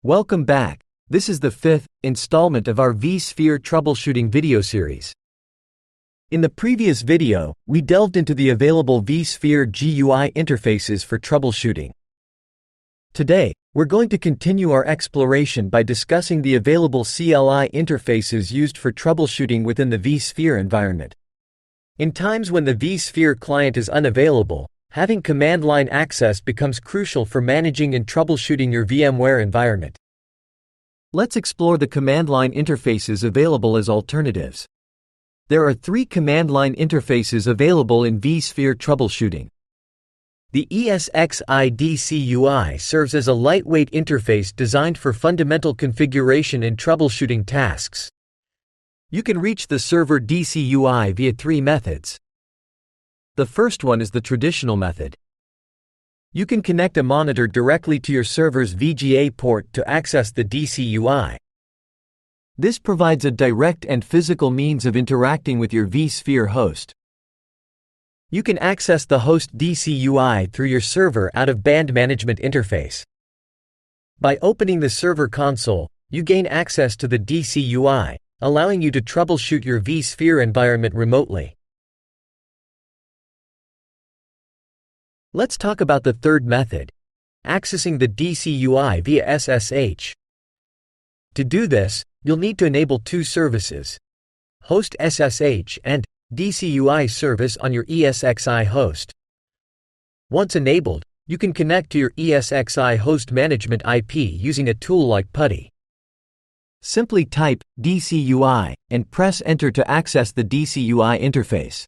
Welcome back. This is the fifth installment of our vSphere Troubleshooting video series. In the previous video, we delved into the available vSphere GUI interfaces for troubleshooting. Today, we're going to continue our exploration by discussing the available CLI interfaces used for troubleshooting within the vSphere environment. In times when the vSphere client is unavailable, having command line access becomes crucial for managing and troubleshooting your VMware environment. Let's explore the command line interfaces available as alternatives. There are 3 command line interfaces available in vSphere troubleshooting. The ESXi DCUI serves as a lightweight interface designed for fundamental configuration and troubleshooting tasks. You can reach the server DCUI via 3 methods. The first one is the traditional method. You can connect a monitor directly to your server's VGA port to access the DCUI. This provides a direct and physical means of interacting with your vSphere host. You can access the host DCUI through your server out-of-band management interface. By opening the server console, you gain access to the DCUI, allowing you to troubleshoot your vSphere environment remotely. Let's talk about the third method, accessing the DCUI via SSH. To do this, you'll need to enable 2 services, host SSH and DCUI service on your ESXi host. Once enabled, you can connect to your ESXi host management IP using a tool like PuTTY. Simply type DCUI and press Enter to access the DCUI interface.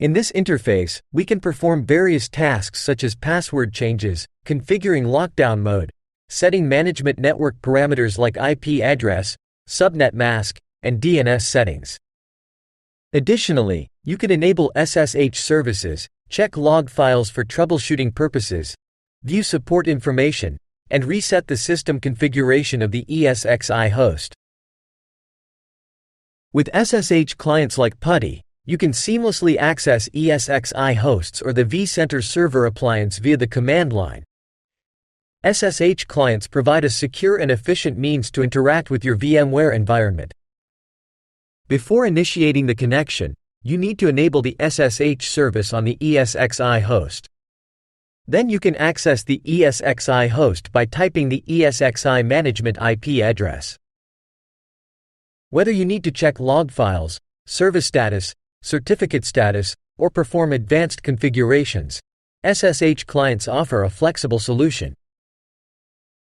In this interface, we can perform various tasks such as password changes, configuring lockdown mode, setting management network parameters like IP address, subnet mask, and DNS settings. Additionally, you can enable SSH services, check log files for troubleshooting purposes, view support information, and reset the system configuration of the ESXi host. With SSH clients like PuTTY, you can seamlessly access ESXi hosts or the vCenter server appliance via the command line. SSH clients provide a secure and efficient means to interact with your VMware environment. Before initiating the connection, you need to enable the SSH service on the ESXi host. Then you can access the ESXi host by typing the ESXi management IP address. Whether you need to check log files, service status, certificate status, or perform advanced configurations, SSH clients offer a flexible solution.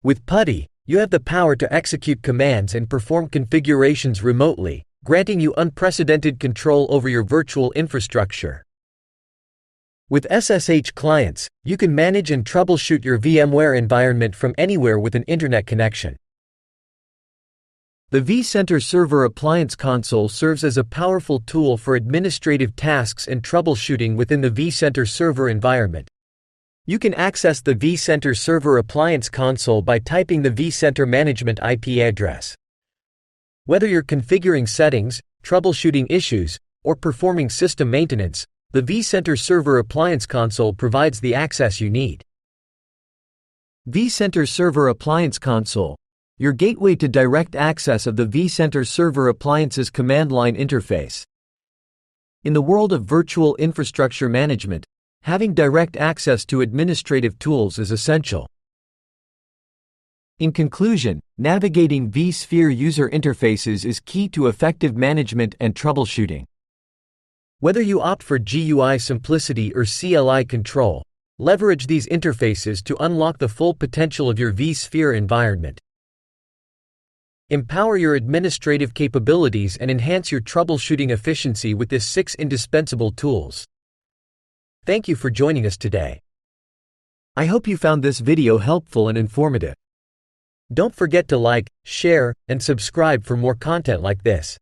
With PuTTY, you have the power to execute commands and perform configurations remotely, granting you unprecedented control over your virtual infrastructure. With SSH clients, you can manage and troubleshoot your VMware environment from anywhere with an internet connection. The vCenter Server Appliance Console serves as a powerful tool for administrative tasks and troubleshooting within the vCenter server environment. You can access the vCenter Server Appliance Console by typing the vCenter management IP address. Whether you're configuring settings, troubleshooting issues, or performing system maintenance, the vCenter Server Appliance Console provides the access you need. vCenter Server Appliance Console, your gateway to direct access of the vCenter Server Appliance's command line interface. In the world of virtual infrastructure management, having direct access to administrative tools is essential. In conclusion, navigating vSphere user interfaces is key to effective management and troubleshooting. Whether you opt for GUI simplicity or CLI control, leverage these interfaces to unlock the full potential of your vSphere environment. Empower your administrative capabilities and enhance your troubleshooting efficiency with these 6 indispensable tools. Thank you for joining us today. I hope you found this video helpful and informative. Don't forget to like, share, and subscribe for more content like this.